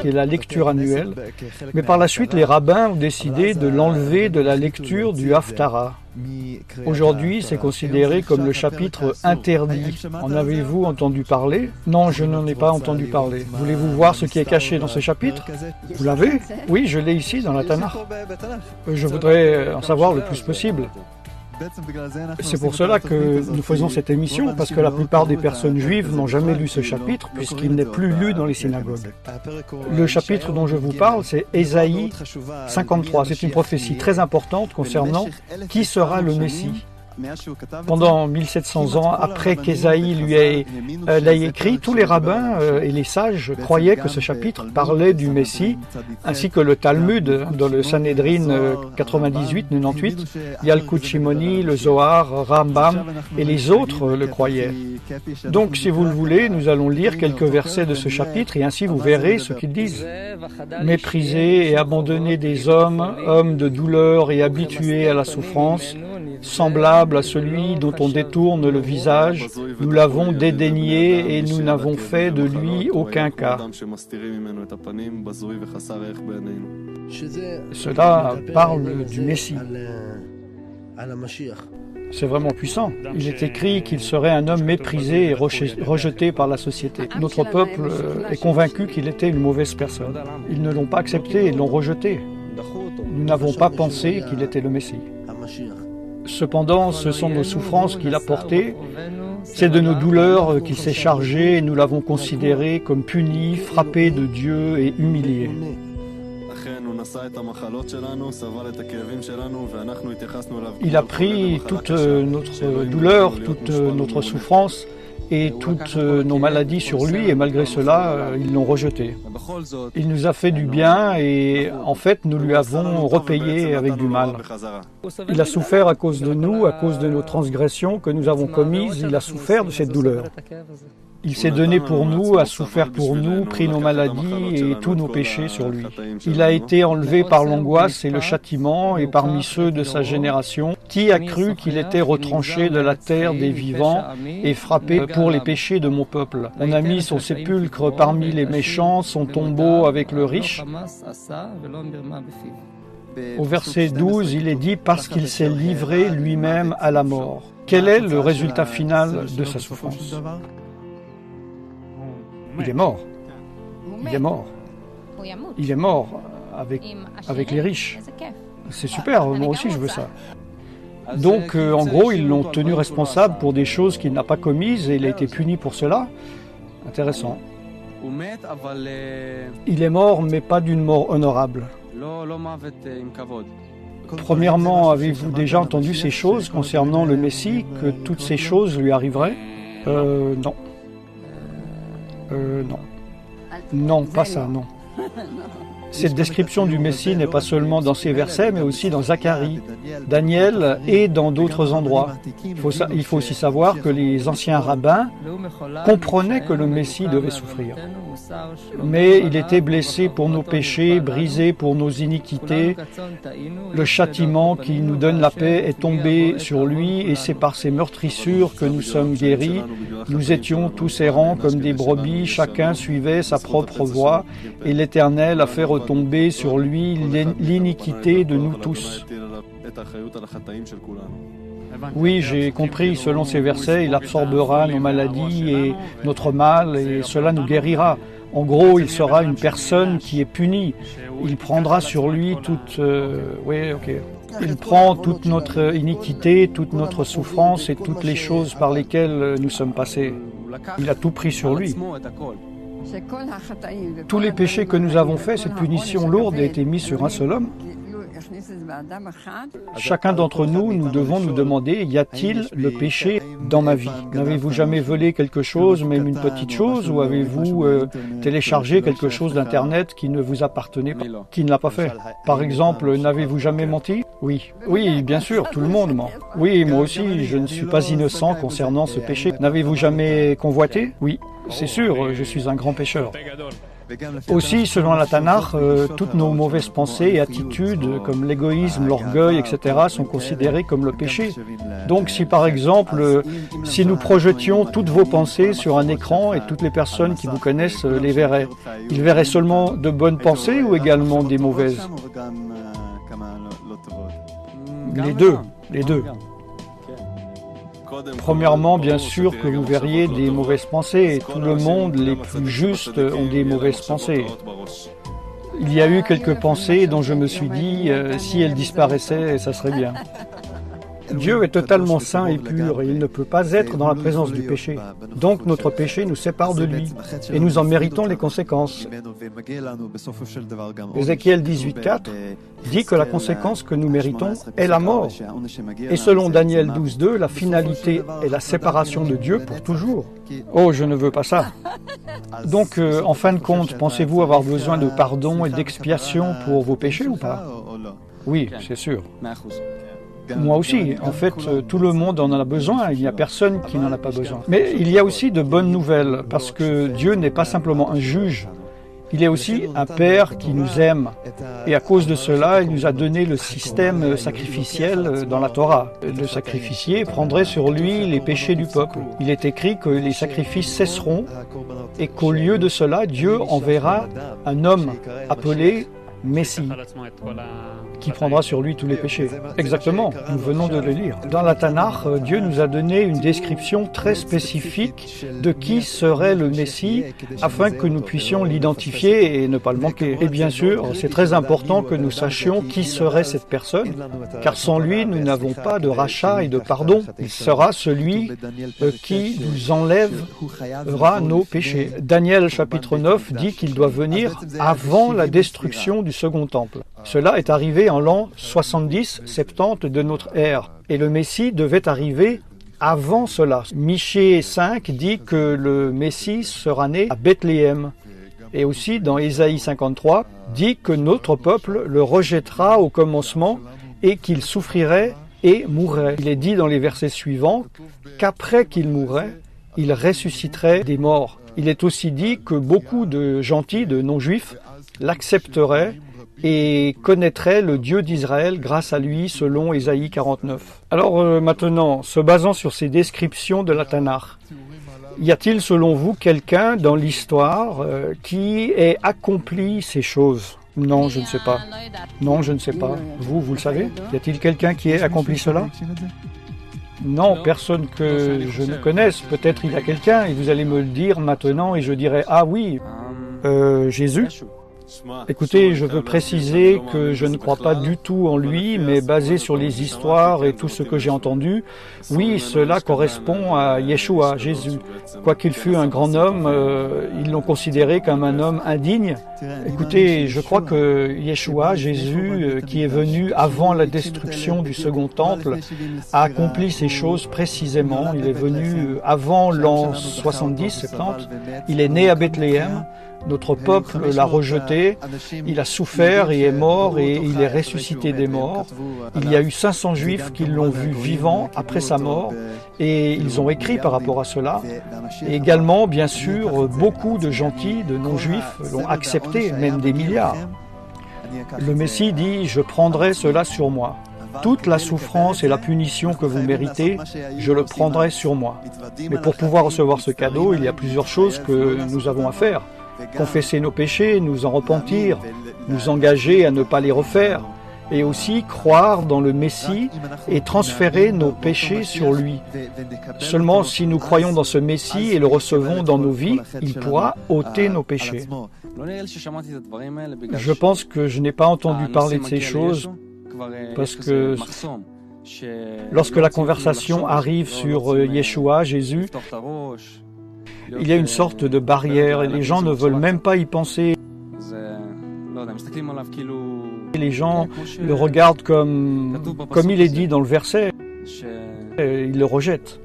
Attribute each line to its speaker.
Speaker 1: qui est la lecture annuelle, mais par la suite les rabbins ont décidé de l'enlever de la lecture du Haftarah. Aujourd'hui, c'est considéré comme le chapitre interdit. En avez-vous entendu parler? Non, je n'en ai pas entendu parler. Voulez-vous voir ce qui est caché dans ce chapitre? Vous l'avez? Oui, je l'ai ici dans la Tanakh. Je voudrais en savoir le plus possible. C'est pour cela que nous faisons cette émission, parce que la plupart des personnes juives n'ont jamais lu ce chapitre, puisqu'il n'est plus lu dans les synagogues. Le chapitre dont je vous parle, c'est Ésaïe 53. C'est une prophétie très importante concernant qui sera le Messie. Pendant 1700 ans, après qu'Ésaïe l'a écrit, tous les rabbins et les sages croyaient que ce chapitre parlait du Messie, ainsi que le Talmud, dans le Sanhedrin 98-98, Yalkut Shimoni, le Zohar, Rambam et les autres le croyaient. Donc, si vous le voulez, nous allons lire quelques versets de ce chapitre et ainsi vous verrez ce qu'ils disent. Méprisés et abandonnés des hommes, hommes de douleur et habitués à la souffrance, semblable à celui dont on détourne le visage, nous l'avons dédaigné et nous n'avons fait de lui aucun cas. Cela parle du Messie. C'est vraiment puissant. Il est écrit qu'il serait un homme méprisé et rejeté par la société. Notre peuple est convaincu qu'il était une mauvaise personne. Ils ne l'ont pas accepté et l'ont rejeté. Nous n'avons pas pensé qu'il était le Messie. Cependant, ce sont nos souffrances qu'il a portées, c'est de nos douleurs qu'il s'est chargé et nous l'avons considéré comme puni, frappé de Dieu et humilié. Il a pris toute notre douleur, toute notre souffrance et toutes nos maladies sur lui, et malgré cela, ils l'ont rejeté. Il nous a fait du bien et en fait, nous lui avons repayé avec du mal. Il a souffert à cause de nous, à cause de nos transgressions que nous avons commises, il a souffert de cette douleur. Il s'est donné pour nous, a souffert pour nous, pris nos maladies et tous nos péchés sur lui. Il a été enlevé par l'angoisse et le châtiment, et parmi ceux de sa génération, qui a cru qu'il était retranché de la terre des vivants et frappé pour les péchés de mon peuple? On a mis son sépulcre parmi les méchants, son tombeau avec le riche. Au verset 12, il est dit « parce qu'il s'est livré lui-même à la mort ». Quel est le résultat final de sa souffrance? Il est mort. Il est mort. Il est mort avec les riches. C'est super, moi aussi je veux ça. Donc, en gros, ils l'ont tenu responsable pour des choses qu'il n'a pas commises et il a été puni pour cela. Intéressant. Il est mort, mais pas d'une mort honorable. Premièrement, avez-vous déjà entendu ces choses concernant le Messie, que toutes ces choses lui arriveraient? Non. Non. Non, pas ça, non. Cette description du Messie n'est pas seulement dans ces versets, mais aussi dans Zacharie, Daniel et dans d'autres endroits. Il faut aussi savoir que les anciens rabbins comprenaient que le Messie devait souffrir. Mais il était blessé pour nos péchés, brisé pour nos iniquités. Le châtiment qui nous donne la paix est tombé sur lui, et c'est par ses meurtrissures que nous sommes guéris. Nous étions tous errants comme des brebis, chacun suivait sa propre voie, et l'Éternel a fait retomber sur lui l'iniquité de nous tous. Oui, j'ai compris, selon ces versets, il absorbera nos maladies et notre mal, et cela nous guérira. En gros, il sera une personne qui est punie. Il prendra sur lui toute... Il prend toute notre iniquité, toute notre souffrance et toutes les choses par lesquelles nous sommes passés. Il a tout pris sur lui. Tous les péchés que nous avons faits, cette punition lourde a été mise sur un seul homme. Chacun d'entre nous, nous devons nous demander, y a-t-il le péché dans ma vie? N'avez-vous jamais volé quelque chose, même une petite chose, ou avez-vous téléchargé quelque chose d'Internet qui ne vous appartenait pas, qui ne l'a pas fait? Par exemple, n'avez-vous jamais menti? Oui. Oui, bien sûr, tout le monde ment. Oui, moi aussi, je ne suis pas innocent concernant ce péché. N'avez-vous jamais convoité? Oui, c'est sûr, je suis un grand pécheur. Aussi, selon la Tanakh, toutes nos mauvaises pensées et attitudes, comme l'égoïsme, l'orgueil, etc., sont considérées comme le péché. Donc, si par exemple, si nous projetions toutes vos pensées sur un écran et toutes les personnes qui vous connaissent les verraient, ils verraient seulement de bonnes pensées ou également des mauvaises? Les deux, les deux. Premièrement, bien sûr que vous verriez des mauvaises pensées. Tout le monde, les plus justes, ont des mauvaises pensées. Il y a eu quelques pensées dont je me suis dit, si elles disparaissaient, ça serait bien. Dieu est totalement saint et pur et il ne peut pas être dans la présence du péché. Donc notre péché nous sépare de lui et nous en méritons les conséquences. Ézéchiel 18,4 dit que la conséquence que nous méritons est la mort. Et selon Daniel 12,2, la finalité est la séparation de Dieu pour toujours. Oh, je ne veux pas ça. Donc, en fin de compte, pensez-vous avoir besoin de pardon et d'expiation pour vos péchés ou pas? Oui, c'est sûr. Moi aussi, en fait, tout le monde en a besoin, il n'y a personne qui n'en a pas besoin. Mais il y a aussi de bonnes nouvelles, parce que Dieu n'est pas simplement un juge, il est aussi un Père qui nous aime. Et à cause de cela, il nous a donné le système sacrificiel dans la Torah. Le sacrificier prendrait sur lui les péchés du peuple. Il est écrit que les sacrifices cesseront et qu'au lieu de cela, Dieu enverra un homme appelé Messie, qui prendra sur lui tous les péchés. Exactement, nous venons de le lire. Dans la Tanakh, Dieu nous a donné une description très spécifique de qui serait le Messie, afin que nous puissions l'identifier et ne pas le manquer. Et bien sûr, c'est très important que nous sachions qui serait cette personne, car sans lui, nous n'avons pas de rachat et de pardon. Il sera celui qui nous enlèvera nos péchés. Daniel chapitre 9 dit qu'il doit venir avant la destruction du second temple. Cela est arrivé en l'an 70-70 de notre ère. Et le Messie devait arriver avant cela. Michée 5 dit que le Messie sera né à Bethléem. Et aussi dans Ésaïe 53, dit que notre peuple le rejettera au commencement et qu'il souffrirait et mourrait. Il est dit dans les versets suivants qu'après qu'il mourrait, il ressusciterait des morts. Il est aussi dit que beaucoup de gentils, de non-juifs, l'accepteraient et connaîtraient le Dieu d'Israël grâce à lui, selon Ésaïe 49. Alors maintenant, se basant sur ces descriptions de la Tanakh, y a-t-il selon vous quelqu'un dans l'histoire qui ait accompli ces choses? Non, je ne sais pas. Non, je ne sais pas. Vous le savez? Y a-t-il quelqu'un qui ait accompli cela? Non, personne que je ne connaisse. Peut-être il y a quelqu'un et vous allez me le dire maintenant et je dirai « Ah oui, Jésus ». Écoutez, je veux préciser que je ne crois pas du tout en lui, mais basé sur les histoires et tout ce que j'ai entendu, oui, cela correspond à Yeshua, Jésus. Quoiqu'il fût un grand homme, ils l'ont considéré comme un homme indigne. Écoutez, je crois que Yeshua, Jésus, qui est venu avant la destruction du second temple, a accompli ces choses précisément. Il est venu avant l'an 70-70, il est né à Bethléem. Notre peuple l'a rejeté, il a souffert et est mort et il est ressuscité des morts. Il y a eu 500 juifs qui l'ont vu vivant après sa mort et ils ont écrit par rapport à cela. Et également, bien sûr, beaucoup de gentils, de non-juifs l'ont accepté, même des milliards. Le Messie dit « Je prendrai cela sur moi ». Toute la souffrance et la punition que vous méritez, je le prendrai sur moi. Mais pour pouvoir recevoir ce cadeau, il y a plusieurs choses que nous avons à faire. Confesser nos péchés, nous en repentir, nous engager à ne pas les refaire, et aussi croire dans le Messie et transférer nos péchés sur lui. Seulement si nous croyons dans ce Messie et le recevons dans nos vies, il pourra ôter nos péchés. Je pense que je n'ai pas entendu parler de ces choses parce que lorsque la conversation arrive sur Yeshua, Jésus, il y a une sorte de barrière et les gens ne veulent même pas y penser. Les gens le regardent comme il est dit dans le verset, et ils le rejettent.